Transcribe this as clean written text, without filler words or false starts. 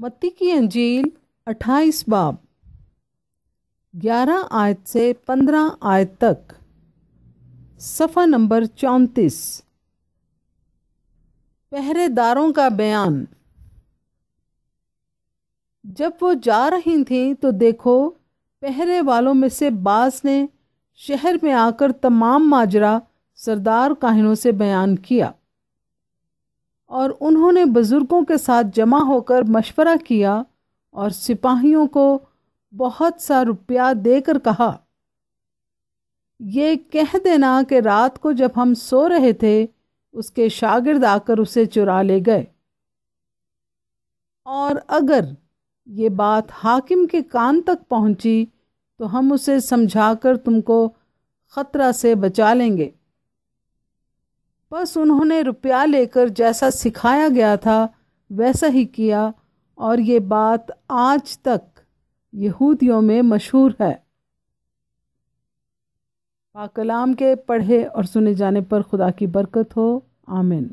متی کی انجیل 28 باب 11 آیت سے 15 آیت تک، صفحہ نمبر 34۔ پہرے داروں کا بیان۔ جب وہ جا رہی تھیں تو دیکھو، پہرے والوں میں سے بعض نے شہر میں آ کر تمام ماجرا سردار کاہنوں سے بیان کیا، اور انہوں نے بزرگوں کے ساتھ جمع ہو کر مشورہ کیا اور سپاہیوں کو بہت سا روپیہ دے کر کہا، یہ کہہ دینا کہ رات کو جب ہم سو رہے تھے اس کے شاگرد آ کر اسے چرا لے گئے، اور اگر یہ بات حاکم کے کان تک پہنچی تو ہم اسے سمجھا کر تم کو خطرہ سے بچا لیں گے۔ بس انہوں نے روپیہ لے کر جیسا سکھایا گیا تھا ویسا ہی کیا، اور یہ بات آج تک یہودیوں میں مشہور ہے۔ پاک کلام کے پڑھے اور سنے جانے پر خدا کی برکت ہو، آمین۔